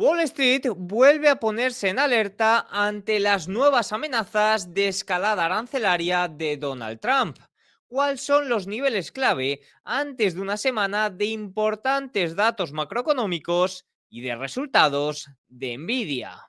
Wall Street vuelve a ponerse en alerta ante las nuevas amenazas de escalada arancelaria de Donald Trump. ¿Cuáles son los niveles clave antes de una semana de importantes datos macroeconómicos y de resultados de Nvidia?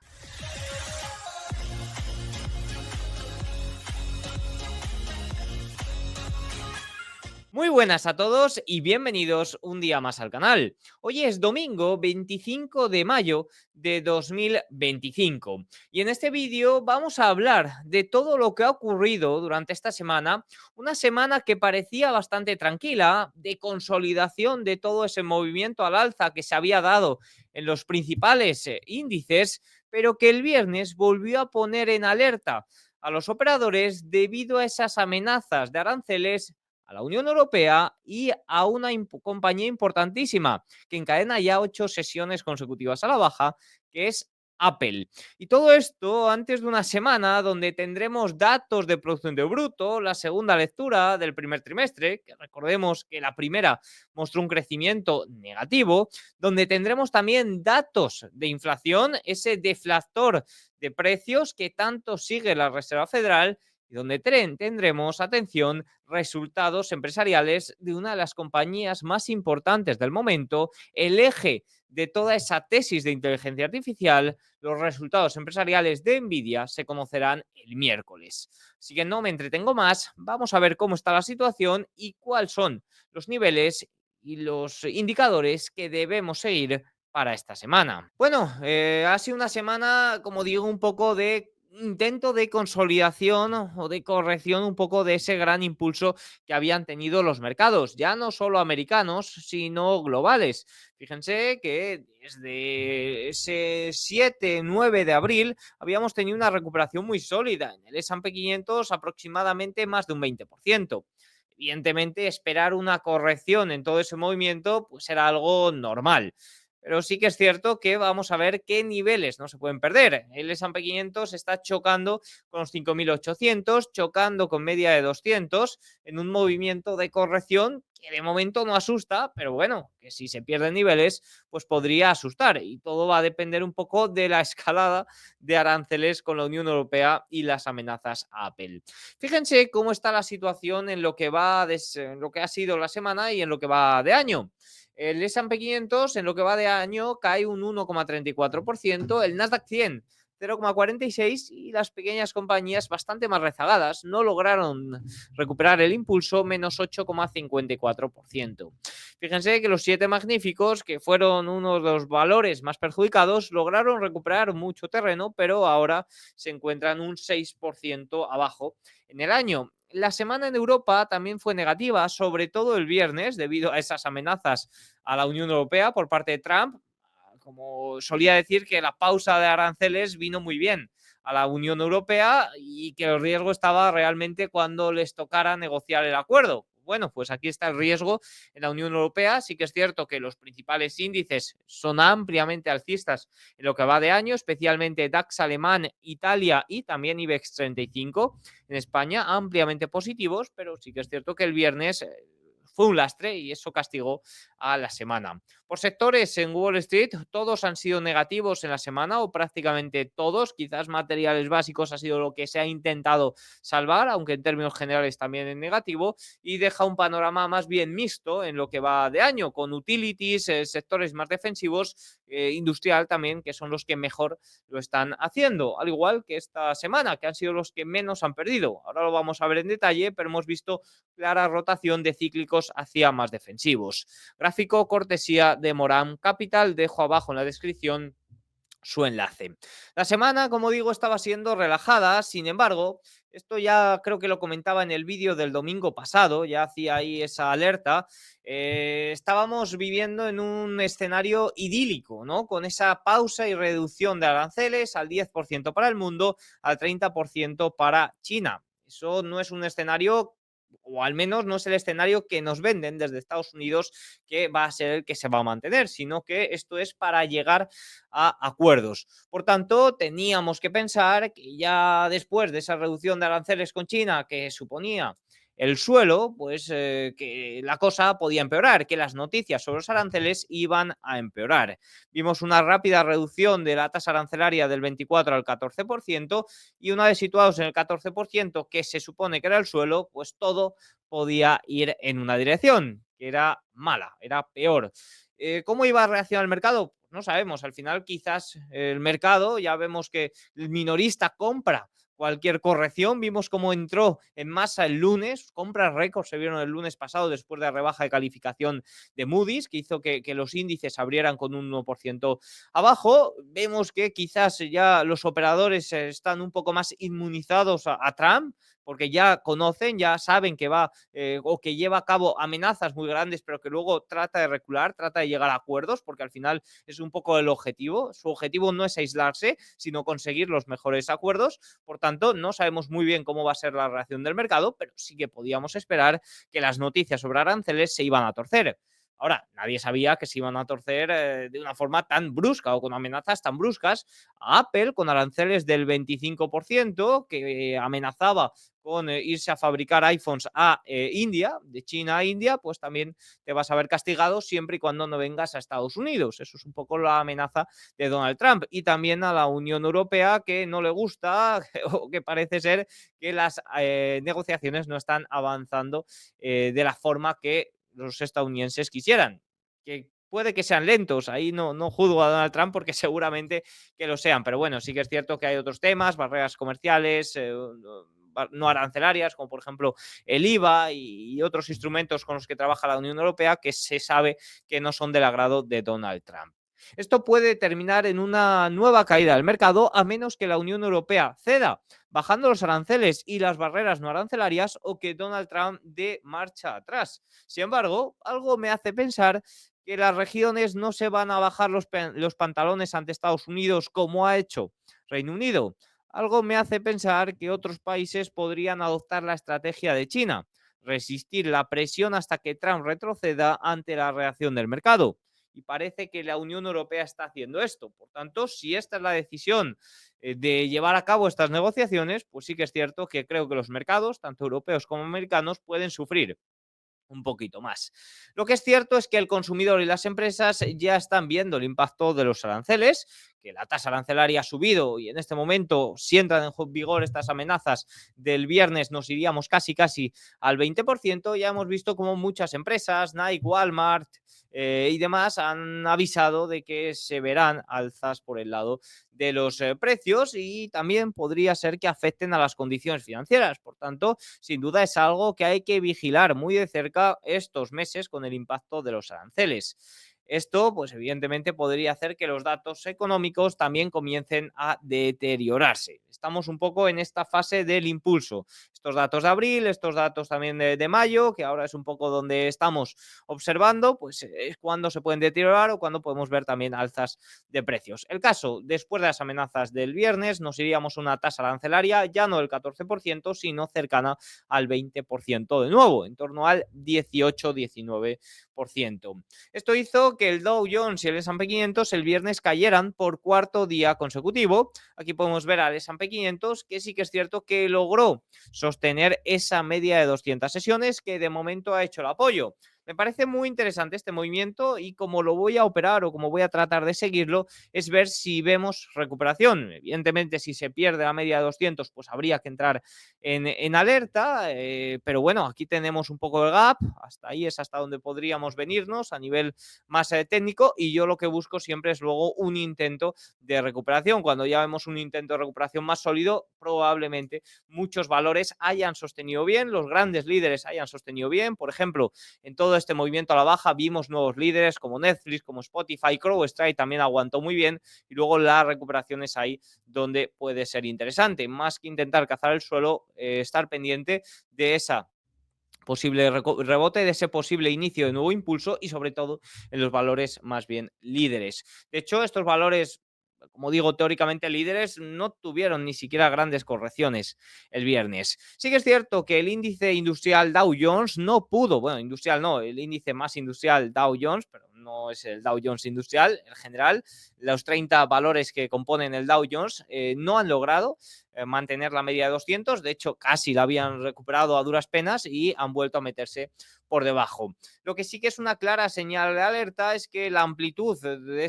Muy buenas a todos y bienvenidos un día más al canal. Hoy es domingo 25 de mayo de 2025 y en este vídeo vamos a hablar de todo lo que ha ocurrido durante esta semana, una semana que parecía bastante tranquila, de consolidación de todo ese movimiento al alza que se había dado en los principales índices, pero que el viernes volvió a poner en alerta a los operadores debido a esas amenazas de aranceles a la Unión Europea y a una compañía importantísima que encadena ya 8 sesiones consecutivas a la baja, que es Apple. Y todo esto antes de una semana donde tendremos datos de producción de bruto, la segunda lectura del primer trimestre, que recordemos que la primera mostró un crecimiento negativo, donde tendremos también datos de inflación, ese deflactor de precios que tanto sigue la Reserva Federal y donde tendremos, atención, resultados empresariales de una de las compañías más importantes del momento, el eje de toda esa tesis de inteligencia artificial. Los resultados empresariales de Nvidia se conocerán el miércoles. Así que no me entretengo más, vamos a ver cómo está la situación y cuáles son los niveles y los indicadores que debemos seguir para esta semana. Bueno, ha sido una semana, como digo, un poco de intento de consolidación o de corrección un poco de ese gran impulso que habían tenido los mercados, ya no solo americanos, sino globales. Fíjense que desde ese 7-9 de abril habíamos tenido una recuperación muy sólida. En el S&P 500 aproximadamente más de un 20%. Evidentemente, esperar una corrección en todo ese movimiento pues era algo normal. Pero sí que es cierto que vamos a ver qué niveles no se pueden perder. El S&P 500 está chocando con los 5.800, chocando con media de 200 en un movimiento de corrección que de momento no asusta, pero bueno, que si se pierden niveles, pues podría asustar. Y todo va a depender un poco de la escalada de aranceles con la Unión Europea y las amenazas a Apple. Fíjense cómo está la situación en lo que en lo que ha sido la semana y en lo que va de año. El S&P 500 en lo que va de año cae un 1,34%, el Nasdaq 100 0,46% y las pequeñas compañías bastante más rezagadas no lograron recuperar el impulso, menos 8,54%. Fíjense que los 7 magníficos, que fueron uno de los valores más perjudicados, lograron recuperar mucho terreno, pero ahora se encuentran un 6% abajo en el año. La semana en Europa también fue negativa, sobre todo el viernes, debido a esas amenazas a la Unión Europea por parte de Trump. Como solía decir, que la pausa de aranceles vino muy bien a la Unión Europea y que el riesgo estaba realmente cuando les tocara negociar el acuerdo. Bueno, pues aquí está el riesgo en la Unión Europea. Sí que es cierto que los principales índices son ampliamente alcistas en lo que va de año, especialmente DAX alemán, Italia y también IBEX 35 en España, ampliamente positivos, pero sí que es cierto que el viernes fue un lastre y eso castigó a la semana. Por sectores en Wall Street, todos han sido negativos en la semana o prácticamente todos. Quizás materiales básicos ha sido lo que se ha intentado salvar, aunque en términos generales también en negativo, y deja un panorama más bien mixto en lo que va de año, con utilities, sectores más defensivos, industrial también, que son los que mejor lo están haciendo, al igual que esta semana, que han sido los que menos han perdido. Ahora lo vamos a ver en detalle, pero hemos visto clara rotación de cíclicos hacia más defensivos. Gráfico cortesía de Moram Capital, dejo abajo en la descripción su enlace. La semana, como digo, estaba siendo relajada, sin embargo, esto ya creo que lo comentaba en el vídeo del domingo pasado, ya hacía ahí esa alerta, estábamos viviendo en un escenario idílico, ¿no? Con esa pausa y reducción de aranceles al 10% para el mundo, al 30% para China. Eso no es un escenario, o al menos no es el escenario que nos venden desde Estados Unidos, que va a ser el que se va a mantener, sino que esto es para llegar a acuerdos. Por tanto, teníamos que pensar que ya después de esa reducción de aranceles con China, que suponía el suelo, pues que la cosa podía empeorar, que las noticias sobre los aranceles iban a empeorar. Vimos una rápida reducción de la tasa arancelaria del 24 al 14% y una vez situados en el 14%, que se supone que era el suelo, pues todo podía ir en una dirección, que era mala, era peor. ¿Cómo iba a reaccionar el mercado? No sabemos. Al final, quizás el mercado, ya vemos que el minorista compra cualquier corrección. Vimos cómo entró en masa el lunes, compras récord se vieron el lunes pasado después de la rebaja de calificación de Moody's, que hizo que los índices abrieran con un 1% abajo. Vemos que quizás ya los operadores están un poco más inmunizados a Trump, porque ya conocen, ya saben que va o que lleva a cabo amenazas muy grandes, pero que luego trata de recular, trata de llegar a acuerdos, porque al final es un poco el objetivo. Su objetivo no es aislarse, sino conseguir los mejores acuerdos. Por tanto, no sabemos muy bien cómo va a ser la reacción del mercado, pero sí que podíamos esperar que las noticias sobre aranceles se iban a torcer. Ahora, nadie sabía que se iban a torcer de una forma tan brusca o con amenazas tan bruscas. A Apple, con aranceles del 25%, que amenazaba con irse a fabricar iPhones a India, de China a India, pues también te vas a ver castigado siempre y cuando no vengas a Estados Unidos. Eso es un poco la amenaza de Donald Trump. Y también a la Unión Europea, que no le gusta o que parece ser que las negociaciones no están avanzando de la forma que los estadounidenses quisieran. Que puede que sean lentos, ahí no juzgo a Donald Trump porque seguramente que lo sean, pero bueno, sí que es cierto que hay otros temas, barreras comerciales, no arancelarias, como por ejemplo el IVA y otros instrumentos con los que trabaja la Unión Europea que se sabe que no son del agrado de Donald Trump. Esto puede terminar en una nueva caída del mercado a menos que la Unión Europea ceda, bajando los aranceles y las barreras no arancelarias o que Donald Trump dé marcha atrás. Sin embargo, algo me hace pensar que las regiones no se van a bajar los pantalones ante Estados Unidos como ha hecho Reino Unido. Algo me hace pensar que otros países podrían adoptar la estrategia de China, resistir la presión hasta que Trump retroceda ante la reacción del mercado. Y parece que la Unión Europea está haciendo esto. Por tanto, si esta es la decisión de llevar a cabo estas negociaciones, pues sí que es cierto que creo que los mercados, tanto europeos como americanos, pueden sufrir un poquito más. Lo que es cierto es que el consumidor y las empresas ya están viendo el impacto de los aranceles, que la tasa arancelaria ha subido y en este momento, si entran en vigor estas amenazas del viernes, nos iríamos casi al 20%. Ya hemos visto como muchas empresas, Nike, Walmart y demás, han avisado de que se verán alzas por el lado de los precios y también podría ser que afecten a las condiciones financieras. Por tanto, sin duda es algo que hay que vigilar muy de cerca estos meses con el impacto de los aranceles. Esto, pues evidentemente, podría hacer que los datos económicos también comiencen a deteriorarse. Estamos un poco en esta fase del impulso. Estos datos de abril, estos datos también de mayo, que ahora es un poco donde estamos observando, pues es cuando se pueden deteriorar o cuando podemos ver también alzas de precios. El caso, después de las amenazas del viernes, nos iríamos a una tasa arancelaria ya no del 14%, sino cercana al 20% de nuevo, en torno al 18-19%. Esto hizo que el Dow Jones y el S&P 500 el viernes cayeran por cuarto día consecutivo. Aquí podemos ver al S&P 500 que sí que es cierto que logró sostener esa media de 200 sesiones que de momento ha hecho el apoyo. Me parece muy interesante este movimiento y como lo voy a operar o como voy a tratar de seguirlo es ver si vemos recuperación. Evidentemente, si se pierde la media de 200, pues habría que entrar en alerta, pero bueno, aquí tenemos un poco de gap, hasta ahí es hasta donde podríamos venirnos a nivel más técnico y yo lo que busco siempre es luego un intento de recuperación. Cuando ya vemos un intento de recuperación más sólido, probablemente muchos valores hayan sostenido bien, los grandes líderes hayan sostenido bien. Por ejemplo, en todo este movimiento a la baja vimos nuevos líderes como Netflix, como Spotify, CrowdStrike también aguantó muy bien y luego la recuperación es ahí donde puede ser interesante. Más que intentar cazar el suelo, estar pendiente de esa posible rebote, de ese posible inicio de nuevo impulso y sobre todo en los valores más bien líderes. De hecho, estos valores, como digo, teóricamente líderes, no tuvieron ni siquiera grandes correcciones el viernes. Sí que es cierto que el índice industrial Dow Jones no pudo, bueno, industrial no, el índice más industrial Dow Jones, pero no es el Dow Jones Industrial, en general, los 30 valores que componen el Dow Jones no han logrado mantener la media de 200, de hecho casi la habían recuperado a duras penas y han vuelto a meterse por debajo. Lo que sí que es una clara señal de alerta es que la amplitud de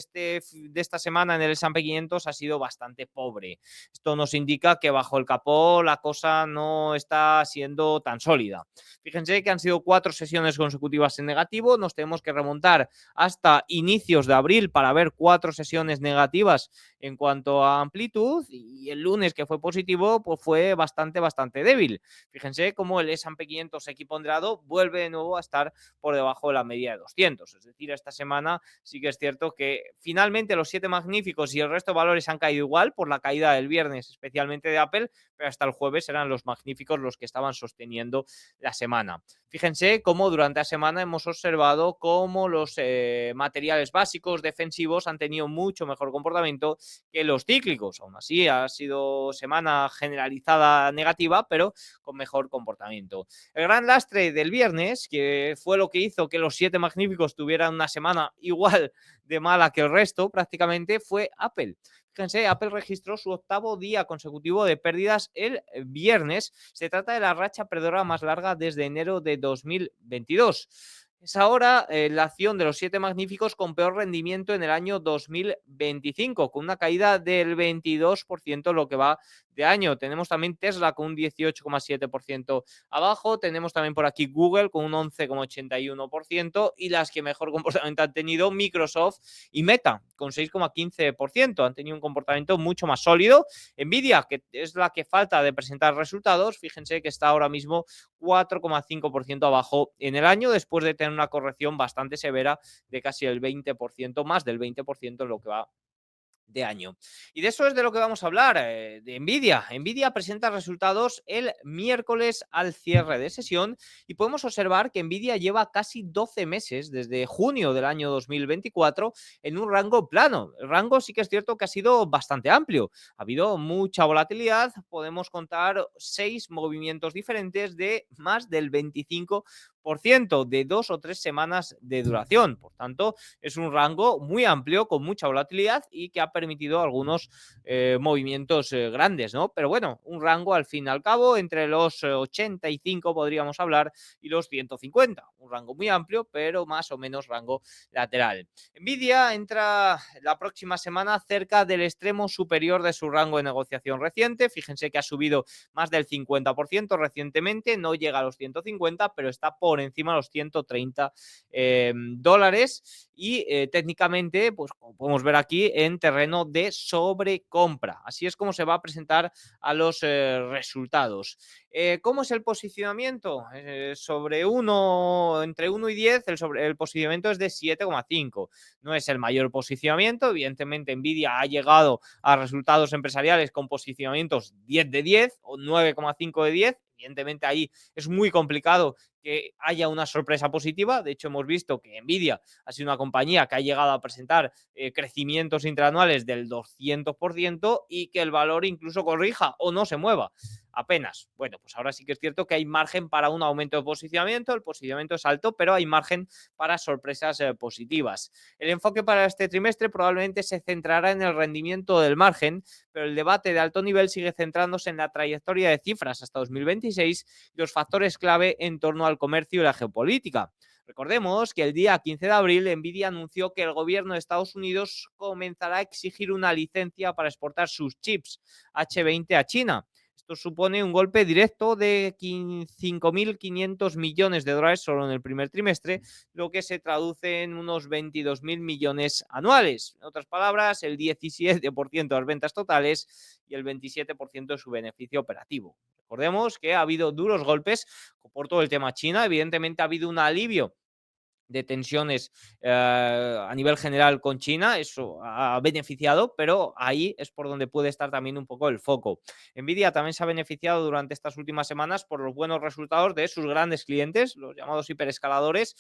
esta semana en el S&P 500 ha sido bastante pobre. Esto nos indica que bajo el capó la cosa no está siendo tan sólida. Fíjense que han sido 4 sesiones consecutivas en negativo, nos tenemos que remontar hasta inicios de abril para ver 4 sesiones negativas en cuanto a amplitud, y el lunes, que fue positivo, pues fue bastante débil. Fíjense cómo el S&P 500 equiponderado vuelve de nuevo a estar por debajo de la media de 200. Es decir, esta semana sí que es cierto que finalmente los 7 magníficos y el resto de valores han caído igual por la caída del viernes, especialmente de Apple, pero hasta el jueves eran los magníficos los que estaban sosteniendo la semana. Fíjense cómo durante la semana hemos observado cómo los materiales básicos defensivos han tenido mucho mejor comportamiento que los cíclicos. Aún así, ha sido semana generalizada negativa, pero con mejor comportamiento. El gran lastre del viernes, que fue lo que hizo que los 7 magníficos tuvieran una semana igual de mala que el resto, prácticamente, fue Apple. Fíjense, Apple registró su 8º día consecutivo de pérdidas el viernes. Se trata de la racha perdedora más larga desde enero de 2022. Es ahora la acción de los 7 magníficos con peor rendimiento en el año 2025, con una caída del 22% lo que va de año. Tenemos también Tesla con un 18,7% abajo, tenemos también por aquí Google con un 11,81% y las que mejor comportamiento han tenido Microsoft y Meta con 6,15%. Han tenido un comportamiento mucho más sólido. Nvidia, que es la que falta de presentar resultados, fíjense que está ahora mismo 4,5% abajo en el año, después de tener una corrección bastante severa de casi el 20%, más del 20% en lo que va de año. Y de eso es de lo que vamos a hablar, de Nvidia. Nvidia presenta resultados el miércoles al cierre de sesión y podemos observar que Nvidia lleva casi 12 meses, desde junio del año 2024, en un rango plano. El rango sí que es cierto que ha sido bastante amplio. Ha habido mucha volatilidad, podemos contar 6 movimientos diferentes de más del 25% de 2 o 3 semanas de duración. Por tanto, es un rango muy amplio, con mucha volatilidad y que ha permitido algunos movimientos grandes, ¿no? Pero bueno, un rango al fin y al cabo entre los 85, podríamos hablar, y los 150. Un rango muy amplio, pero más o menos rango lateral. Nvidia entra la próxima semana cerca del extremo superior de su rango de negociación reciente. Fíjense que ha subido más del 50% recientemente, no llega a los 150, pero está por encima de los 130 dólares y técnicamente, pues como podemos ver aquí, en terreno de sobrecompra. Así es como se va a presentar a los resultados. ¿Cómo es el posicionamiento? Entre 1 y 10, el posicionamiento es de 7,5. No es el mayor posicionamiento. Evidentemente, Nvidia ha llegado a resultados empresariales con posicionamientos 10 de 10 o 9,5 de 10. Evidentemente, ahí es muy complicado que haya una sorpresa positiva. De hecho, hemos visto que Nvidia ha sido una compañía que ha llegado a presentar crecimientos intraanuales del 200% y que el valor incluso corrija o no se mueva apenas. Bueno, pues ahora sí que es cierto que hay margen para un aumento de posicionamiento. El posicionamiento es alto, pero hay margen para sorpresas positivas. El enfoque para este trimestre probablemente se centrará en el rendimiento del margen, pero el debate de alto nivel sigue centrándose en la trayectoria de cifras hasta 2026 y los factores clave en torno al comercio y la geopolítica. Recordemos que el día 15 de abril Nvidia anunció que el gobierno de Estados Unidos comenzará a exigir una licencia para exportar sus chips H20 a China. Esto supone un golpe directo de 5.500 millones de dólares solo en el primer trimestre, lo que se traduce en unos 22.000 millones anuales. En otras palabras, el 17% de las ventas totales y el 27% de su beneficio operativo. Recordemos que ha habido duros golpes por todo el tema China. Evidentemente ha habido un alivio de tensiones a nivel general con China, eso ha beneficiado, pero ahí es por donde puede estar también un poco el foco. Nvidia también se ha beneficiado durante estas últimas semanas por los buenos resultados de sus grandes clientes, los llamados hiperescaladores,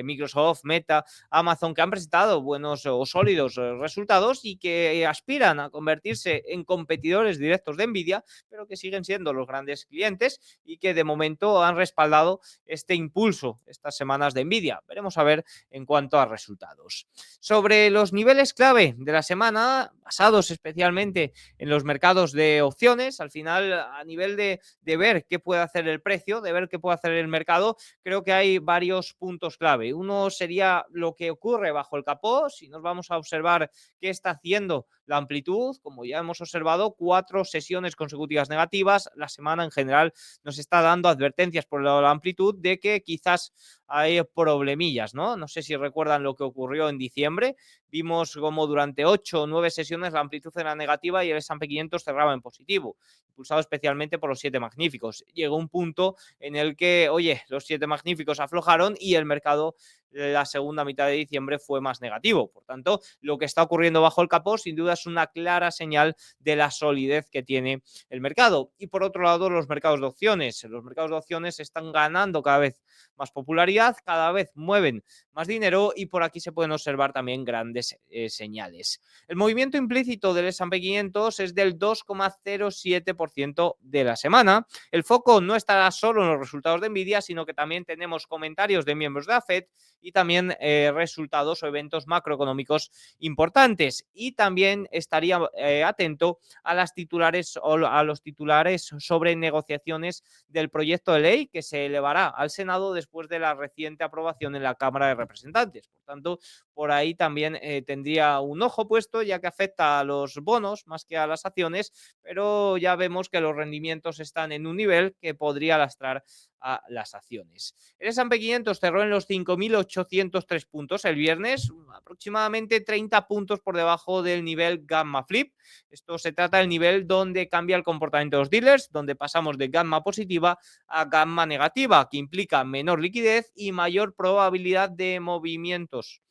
Microsoft, Meta, Amazon, que han presentado buenos o sólidos resultados y que aspiran a convertirse en competidores directos de Nvidia, pero que siguen siendo los grandes clientes y que de momento han respaldado este impulso estas semanas de Nvidia. Veremos Vamos a ver en cuanto a resultados. Sobre los niveles clave de la semana, basados especialmente en los mercados de opciones, al final a nivel de ver qué puede hacer el precio, de ver qué puede hacer el mercado, creo que hay varios puntos clave. Uno sería lo que ocurre bajo el capó, si nos vamos a observar qué está haciendo la amplitud, como ya hemos observado, 4 sesiones consecutivas negativas, la semana en general nos está dando advertencias por la amplitud de que quizás hay problemillas, ¿no? No sé si recuerdan lo que ocurrió en diciembre, vimos como durante 8 o 9 sesiones la amplitud era negativa y el S&P 500 cerraba en positivo, impulsado especialmente por los 7 magníficos. Llegó un punto en el que, oye, los 7 magníficos aflojaron y el mercado la segunda mitad de diciembre fue más negativo. Por tanto, lo que está ocurriendo bajo el capó sin duda es una clara señal de la solidez que tiene el mercado. Y por otro lado, los mercados de opciones. Los mercados de opciones están ganando cada vez más popularidad, cada vez mueven más dinero y por aquí se pueden observar también grandes señales. El movimiento implícito del S&P 500 es del 2,07% de la semana. El foco no estará solo en los resultados de Nvidia, sino que también tenemos comentarios de miembros de la FED y también resultados o eventos macroeconómicos importantes. Y también estaría atento a las titulares o a los titulares sobre negociaciones del proyecto de ley que se elevará al Senado después de la reciente aprobación en la Cámara de Representantes. Por tanto, por ahí también tendría un ojo puesto, ya que afecta a los bonos más que a las acciones, pero ya vemos que los rendimientos están en un nivel que podría lastrar a las acciones. El S&P 500 cerró en los 5.803 puntos el viernes, aproximadamente 30 puntos por debajo del nivel Gamma Flip. Esto se trata del nivel donde cambia el comportamiento de los dealers, donde pasamos de gamma positiva a gamma negativa, que implica menor liquidez y mayor probabilidad de movimientos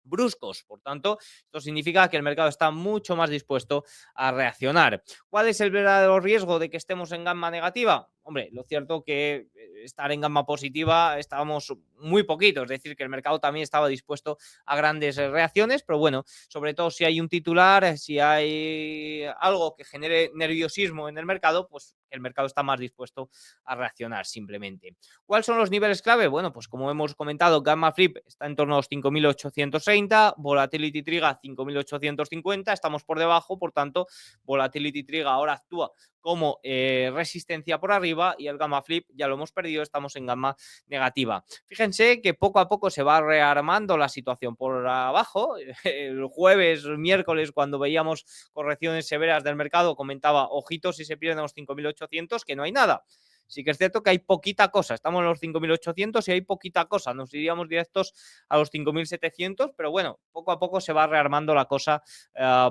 bruscos. Por tanto, esto significa que el mercado está mucho más dispuesto a reaccionar. ¿Cuál es el verdadero riesgo de que estemos en gamma negativa? Hombre, lo cierto que estar en gamma positiva estábamos muy poquitos, es decir, que el mercado también estaba dispuesto a grandes reacciones, pero bueno, sobre todo si hay un titular, si hay algo que genere nerviosismo en el mercado, pues el mercado está más dispuesto a reaccionar simplemente. ¿Cuáles son los niveles clave? Bueno, pues como hemos comentado, Gamma Flip está en torno a los 5.830, Volatility Trigger 5.850, estamos por debajo, por tanto, Volatility Trigger ahora actúa como resistencia por arriba y el Gamma Flip ya lo hemos perdido, estamos en gamma negativa. Fíjense que poco a poco se va rearmando la situación por abajo. El jueves, miércoles, cuando veíamos correcciones severas del mercado, comentaba, ojitos si se pierden los 5.800, que no hay nada. Sí que es cierto que hay poquita cosa, estamos en los 5.800 y hay poquita cosa, nos iríamos directos a los 5.700, pero bueno, poco a poco se va rearmando la cosa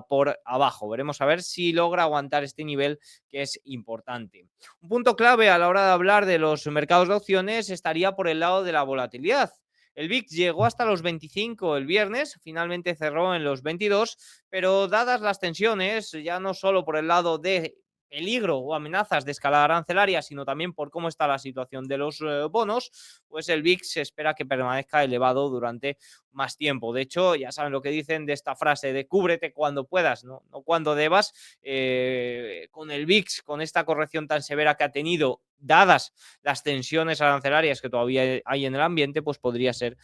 por abajo. Veremos a ver si logra aguantar este nivel que es importante. Un punto clave a la hora de hablar de los mercados de opciones estaría por el lado de la volatilidad. El VIX llegó hasta los 25 el viernes, finalmente cerró en los 22, pero dadas las tensiones, ya no solo por el lado de peligro o amenazas de escalada arancelaria, sino también por cómo está la situación de los bonos, pues el VIX se espera que permanezca elevado durante más tiempo. De hecho, ya saben lo que dicen de esta frase de cúbrete cuando puedas, no cuando debas. Con el VIX, con esta corrección tan severa que ha tenido, dadas las tensiones arancelarias que todavía hay en el ambiente, pues podría ser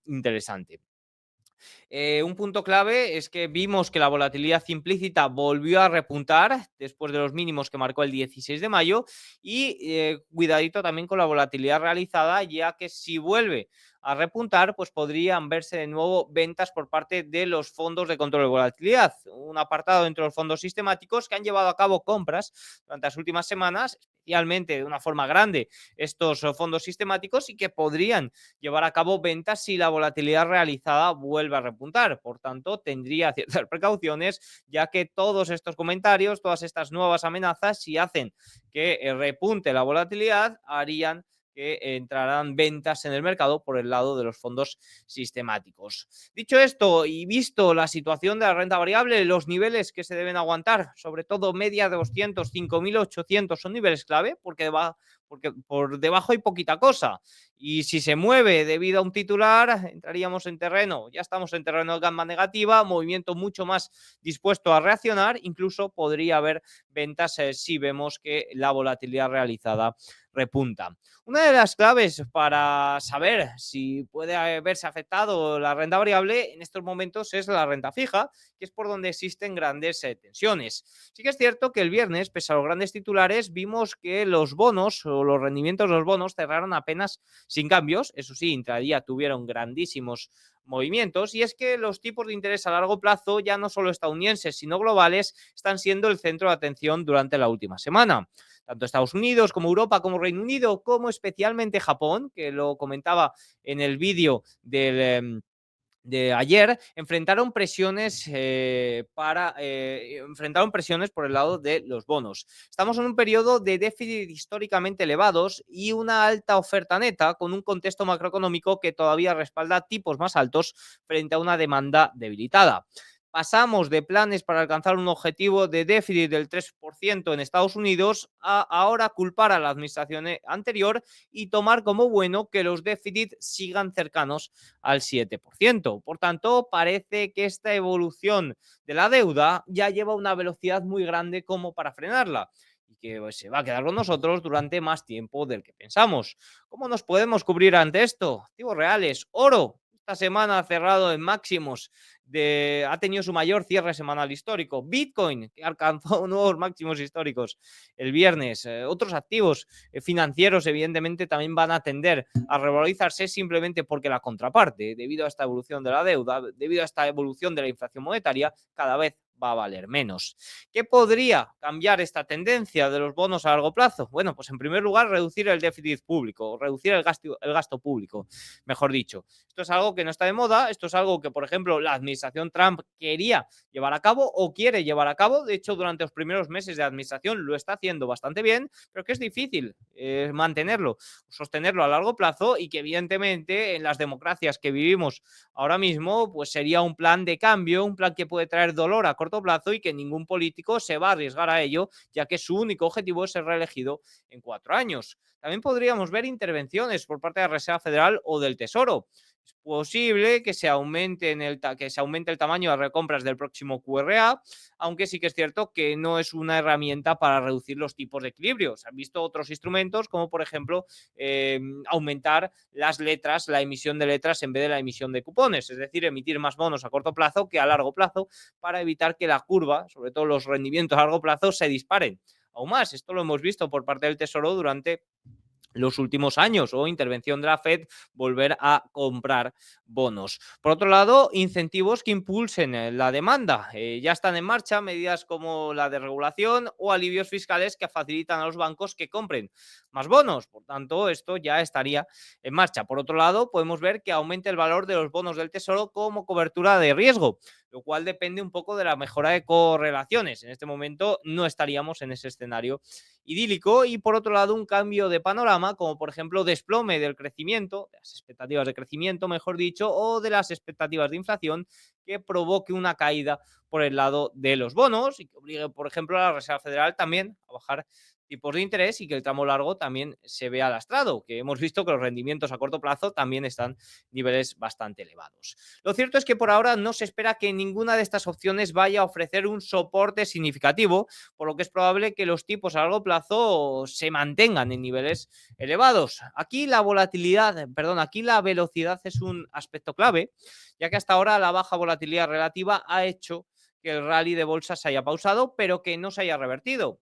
interesante. Un punto clave es que vimos que la volatilidad implícita volvió a repuntar después de los mínimos que marcó el 16 de mayo y cuidadito también con la volatilidad realizada, ya que si vuelve a repuntar, pues podrían verse de nuevo ventas por parte de los fondos de control de volatilidad, un apartado entre los fondos sistemáticos que han llevado a cabo compras durante las últimas semanas, especialmente de una forma grande estos fondos sistemáticos, y que podrían llevar a cabo ventas si la volatilidad realizada vuelve a repuntar. Por tanto, tendría ciertas precauciones, ya que todos estos comentarios, todas estas nuevas amenazas, si hacen que repunte la volatilidad, harían que entrarán ventas en el mercado por el lado de los fondos sistemáticos. Dicho esto y visto la situación de la renta variable, los niveles que se deben aguantar, sobre todo media de 200, 5.800 son niveles clave porque por debajo hay poquita cosa. Y si se mueve debido a un titular, entraríamos en terreno, ya estamos en terreno de gamma negativa, movimiento mucho más dispuesto a reaccionar, incluso podría haber ventas si vemos que la volatilidad realizada repunta. Una de las claves para saber si puede verse afectado la renta variable en estos momentos es la renta fija, que es por donde existen grandes tensiones. Sí que es cierto que el viernes, pese a los grandes titulares, vimos que los bonos o los rendimientos de los bonos cerraron apenas sin cambios. Eso sí, intradía tuvieron grandísimos movimientos, y es que los tipos de interés a largo plazo, ya no solo estadounidenses, sino globales, están siendo el centro de atención durante la última semana. Tanto Estados Unidos como Europa, como Reino Unido, como especialmente Japón, que lo comentaba en el vídeo de ayer, enfrentaron presiones por el lado de los bonos. Estamos en un periodo de déficit históricamente elevados y una alta oferta neta, con un contexto macroeconómico que todavía respalda tipos más altos frente a una demanda debilitada. Pasamos de planes para alcanzar un objetivo de déficit del 3% en Estados Unidos a ahora culpar a la administración anterior y tomar como bueno que los déficits sigan cercanos al 7%. Por tanto, parece que esta evolución de la deuda ya lleva una velocidad muy grande como para frenarla, y que pues, se va a quedar con nosotros durante más tiempo del que pensamos. ¿Cómo nos podemos cubrir ante esto? Activos reales, oro. Esta semana ha cerrado en máximos, ha tenido su mayor cierre semanal histórico. Bitcoin, que alcanzó nuevos máximos históricos el viernes. Otros activos financieros, evidentemente, también van a tender a revalorizarse simplemente porque la contraparte, debido a esta evolución de la deuda, debido a esta evolución de la inflación monetaria, cada vez va a valer menos. ¿Qué podría cambiar esta tendencia de los bonos a largo plazo? Bueno, pues en primer lugar, reducir el déficit público, reducir el gasto público, mejor dicho. Esto es algo que no está de moda, esto es algo que, por ejemplo, la administración Trump quería llevar a cabo o quiere llevar a cabo. De hecho, durante los primeros meses de administración lo está haciendo bastante bien, pero que es difícil mantenerlo, sostenerlo a largo plazo, y que evidentemente en las democracias que vivimos ahora mismo, pues sería un plan de cambio, un plan que puede traer dolor a corto plazo y que ningún político se va a arriesgar a ello, ya que su único objetivo es ser reelegido en 4 años. También podríamos ver intervenciones por parte de la Reserva Federal o del Tesoro. Es posible que se aumente el tamaño de recompras del próximo QRA, aunque sí que es cierto que no es una herramienta para reducir los tipos de equilibrio. Se han visto otros instrumentos, como por ejemplo aumentar las letras, la emisión de letras en vez de la emisión de cupones, es decir, emitir más bonos a corto plazo que a largo plazo, para evitar que la curva, sobre todo los rendimientos a largo plazo, se disparen aún más. Esto lo hemos visto por parte del Tesoro durante los últimos años, o intervención de la Fed, volver a comprar bonos. Por otro lado, incentivos que impulsen la demanda. Ya están en marcha medidas como la de regulación o alivios fiscales que facilitan a los bancos que compren más bonos. Por tanto, esto ya estaría en marcha. Por otro lado, podemos ver que aumenta el valor de los bonos del Tesoro como cobertura de riesgo, lo cual depende un poco de la mejora de correlaciones. En este momento no estaríamos en ese escenario idílico. Y por otro lado, un cambio de panorama, como por ejemplo desplome del crecimiento, de las expectativas de crecimiento, mejor dicho, o de las expectativas de inflación, que provoque una caída por el lado de los bonos y que obligue, por ejemplo, a la Reserva Federal también a bajar tipos de interés, y que el tramo largo también se vea lastrado, que hemos visto que los rendimientos a corto plazo también están en niveles bastante elevados. Lo cierto es que por ahora no se espera que ninguna de estas opciones vaya a ofrecer un soporte significativo, por lo que es probable que los tipos a largo plazo se mantengan en niveles elevados. Aquí la velocidad es un aspecto clave, ya que hasta ahora la baja volatilidad relativa ha hecho que el rally de bolsa se haya pausado, pero que no se haya revertido.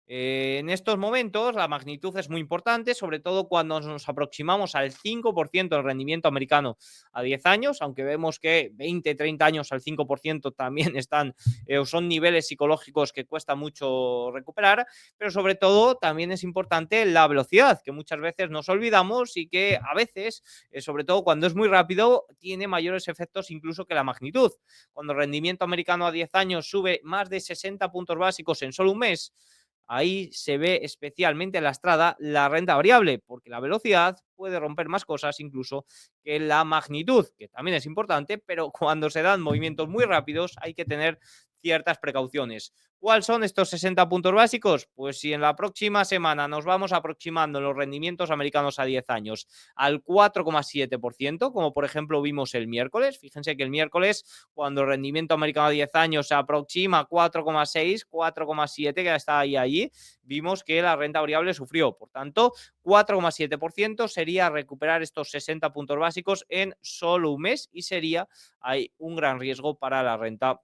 En estos momentos la magnitud es muy importante, sobre todo cuando nos aproximamos al 5% del rendimiento americano a 10 años, aunque vemos que 20, 30 años al 5% también son niveles psicológicos que cuesta mucho recuperar, pero sobre todo también es importante la velocidad, que muchas veces nos olvidamos y que a veces, sobre todo cuando es muy rápido, tiene mayores efectos incluso que la magnitud. Cuando el rendimiento americano a 10 años sube más de 60 puntos básicos en solo un mes, ahí se ve especialmente lastrada la renta variable, porque la velocidad puede romper más cosas incluso que la magnitud, que también es importante, pero cuando se dan movimientos muy rápidos hay que tener ciertas precauciones. ¿Cuáles son estos 60 puntos básicos? Pues si en la próxima semana nos vamos aproximando en los rendimientos americanos a 10 años al 4,7%, como por ejemplo vimos el miércoles, fíjense que el miércoles cuando el rendimiento americano a 10 años se aproxima a 4,6, 4,7, que ya está ahí, vimos que la renta variable sufrió. Por tanto, 4,7% sería recuperar estos 60 puntos básicos en solo un mes y sería hay un gran riesgo para la renta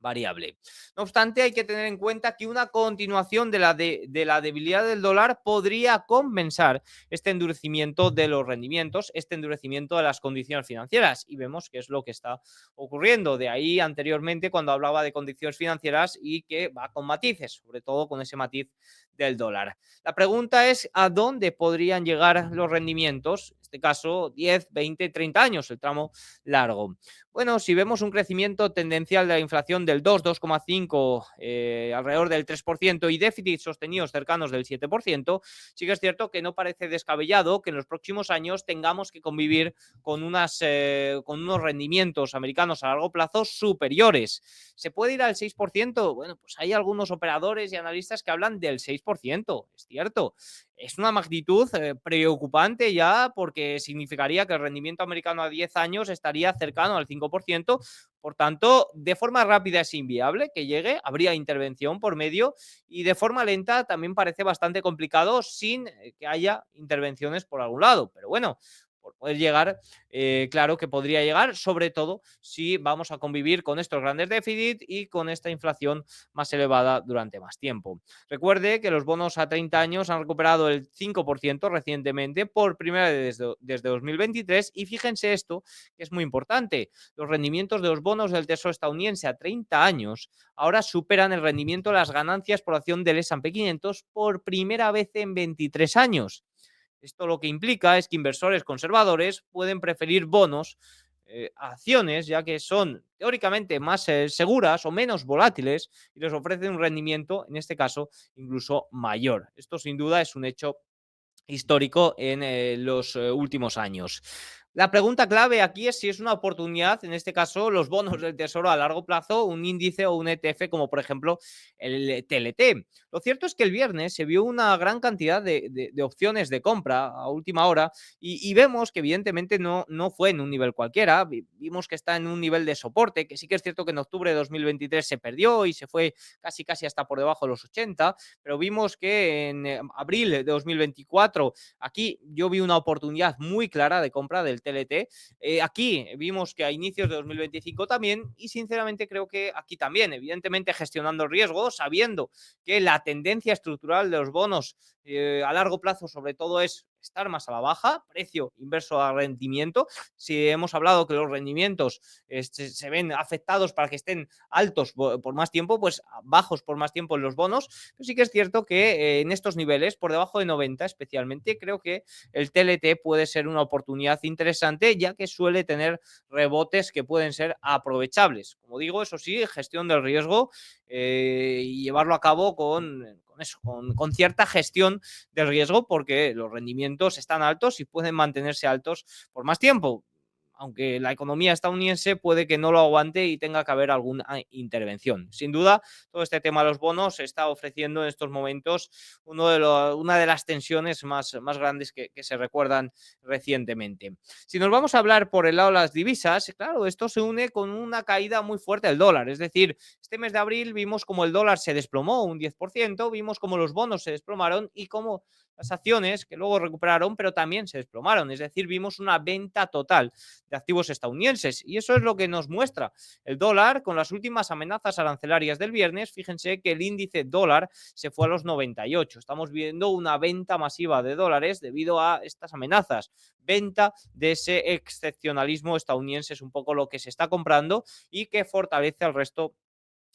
variable. No obstante, hay que tener en cuenta que una continuación de la debilidad del dólar podría compensar este endurecimiento de los rendimientos, este endurecimiento de las condiciones financieras. Y vemos que es lo que está ocurriendo. De ahí anteriormente cuando hablaba de condiciones financieras y que va con matices, sobre todo con ese matiz del dólar. La pregunta es a dónde podrían llegar los rendimientos, en este caso 10, 20, 30 años, el tramo largo. Bueno, si vemos un crecimiento tendencial de la inflación del 2, 2,5, alrededor del 3% y déficits sostenidos cercanos del 7%, sí que es cierto que no parece descabellado que en los próximos años tengamos que convivir con unos rendimientos americanos a largo plazo superiores. ¿Se puede ir al 6%? Bueno, pues hay algunos operadores y analistas que hablan del 6%, es cierto. Es una magnitud preocupante ya porque significaría que el rendimiento americano a 10 años estaría cercano al 5%. Por tanto, de forma rápida es inviable que llegue, habría intervención por medio y de forma lenta también parece bastante complicado sin que haya intervenciones por algún lado. Pero bueno, por poder llegar, claro que podría llegar, sobre todo si vamos a convivir con estos grandes déficits y con esta inflación más elevada durante más tiempo. Recuerde que los bonos a 30 años han recuperado el 5% recientemente por primera vez desde 2023 y fíjense esto, que es muy importante, los rendimientos de los bonos del Tesoro estadounidense a 30 años ahora superan el rendimiento de las ganancias por acción del S&P 500 por primera vez en 23 años. Esto lo que implica es que inversores conservadores pueden preferir bonos a acciones, ya que son teóricamente más seguras o menos volátiles y les ofrecen un rendimiento, en este caso, incluso mayor. Esto sin duda es un hecho histórico en los últimos años. La pregunta clave aquí es si es una oportunidad, en este caso, los bonos del tesoro a largo plazo, un índice o un ETF como por ejemplo el TLT. Lo cierto es que el viernes se vio una gran cantidad de opciones de compra a última hora y vemos que evidentemente no fue en un nivel cualquiera, vimos que está en un nivel de soporte, que sí que es cierto que en octubre de 2023 se perdió y se fue casi hasta por debajo de los 80, pero vimos que en abril de 2024 aquí yo vi una oportunidad muy clara de compra del TLT. Aquí vimos que a inicios de 2025 también y sinceramente creo que aquí también, evidentemente gestionando el riesgo, sabiendo que la tendencia estructural de los bonos a largo plazo sobre todo es estar más a la baja, precio inverso a rendimiento. Si hemos hablado que los rendimientos se ven afectados para que estén altos por más tiempo, pues bajos por más tiempo en los bonos, pero sí que es cierto que en estos niveles, por debajo de 90 especialmente, creo que el TLT puede ser una oportunidad interesante, ya que suele tener rebotes que pueden ser aprovechables. Como digo, eso sí, gestión del riesgo y llevarlo a cabo con cierta gestión del riesgo, porque los rendimientos están altos y pueden mantenerse altos por más tiempo. Aunque la economía estadounidense puede que no lo aguante y tenga que haber alguna intervención. Sin duda, todo este tema de los bonos está ofreciendo en estos momentos una de las tensiones más grandes que se recuerdan recientemente. Si nos vamos a hablar por el lado de las divisas, claro, esto se une con una caída muy fuerte del dólar. Es decir, este mes de abril vimos como el dólar se desplomó un 10%, vimos como los bonos se desplomaron y como las acciones que luego recuperaron, pero también se desplomaron. Es decir, vimos una venta total de activos estadounidenses. Y eso es lo que nos muestra el dólar con las últimas amenazas arancelarias del viernes. Fíjense que el índice dólar se fue a los 98. Estamos viendo una venta masiva de dólares debido a estas amenazas. Venta de ese excepcionalismo estadounidense es un poco lo que se está comprando y que fortalece al resto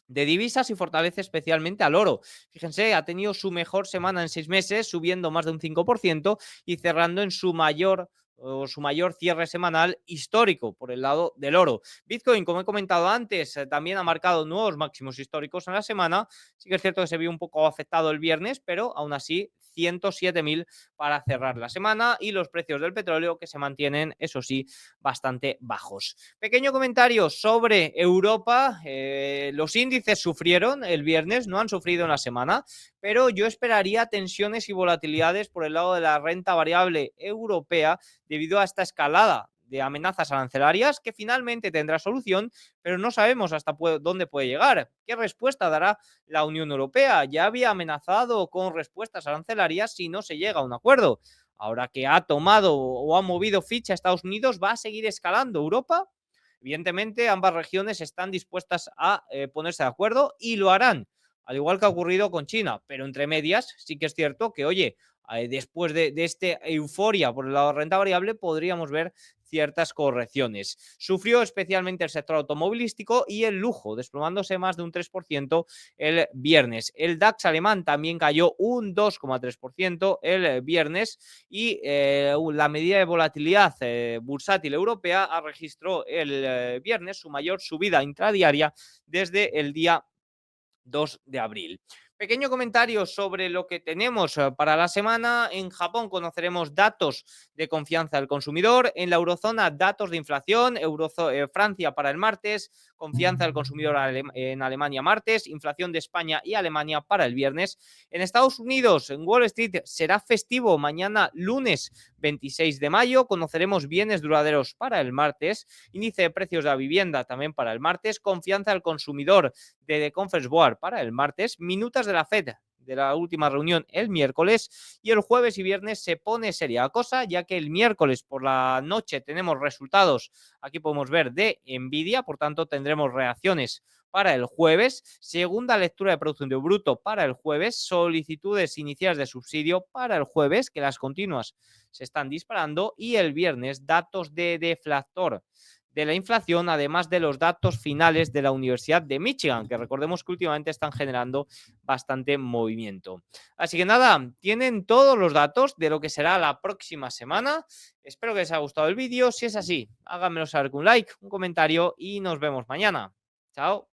de divisas y fortalece especialmente al oro. Fíjense, ha tenido su mejor semana en 6 meses, subiendo más de un 5% y cerrando en su mayor o su mayor cierre semanal histórico por el lado del oro. Bitcoin, como he comentado antes, también ha marcado nuevos máximos históricos en la semana. Sí que es cierto que se vio un poco afectado el viernes, pero aún así 107.000 para cerrar la semana, y los precios del petróleo que se mantienen, eso sí, bastante bajos. Pequeño comentario sobre Europa. Los índices sufrieron el viernes, no han sufrido en la semana, pero yo esperaría tensiones y volatilidades por el lado de la renta variable europea debido a esta escalada de amenazas arancelarias que finalmente tendrá solución, pero no sabemos hasta dónde puede llegar. ¿Qué respuesta dará la Unión Europea? Ya había amenazado con respuestas arancelarias si no se llega a un acuerdo. Ahora que ha tomado o ha movido ficha a Estados Unidos, ¿va a seguir escalando Europa? Evidentemente, ambas regiones están dispuestas a ponerse de acuerdo y lo harán, al igual que ha ocurrido con China, pero entre medias sí que es cierto que, oye, después de esta euforia por el lado de renta variable, podríamos ver ciertas correcciones. Sufrió especialmente el sector automovilístico y el lujo, desplomándose más de un 3% el viernes. El DAX alemán también cayó un 2,3% el viernes, y la medida de volatilidad bursátil europea registró el viernes su mayor subida intradiaria desde el día 2 de abril. Pequeño comentario sobre lo que tenemos para la semana. En Japón conoceremos datos de confianza del consumidor. En la eurozona, datos de inflación. Francia para el martes. Confianza del consumidor en Alemania martes. Inflación de España y Alemania para el viernes. En Estados Unidos, en Wall Street, será festivo mañana lunes 26 de mayo. Conoceremos bienes duraderos para el martes. Índice de precios de la vivienda también para el martes. Confianza del consumidor de The Conference Board para el martes, minutas de la Fed de la última reunión el miércoles, y el jueves y viernes se pone seria la cosa, ya que el miércoles por la noche tenemos resultados, aquí podemos ver, de Nvidia, por tanto tendremos reacciones para el jueves, segunda lectura de Producto Interior Bruto para el jueves, solicitudes iniciales de subsidio para el jueves, que las continuas se están disparando, y el viernes datos de deflactor de la inflación, además de los datos finales de la Universidad de Michigan, que recordemos que últimamente están generando bastante movimiento. Así que nada, tienen todos los datos de lo que será la próxima semana. Espero que les haya gustado el vídeo. Si es así, háganmelo saber con un like, un comentario, y nos vemos mañana. Chao.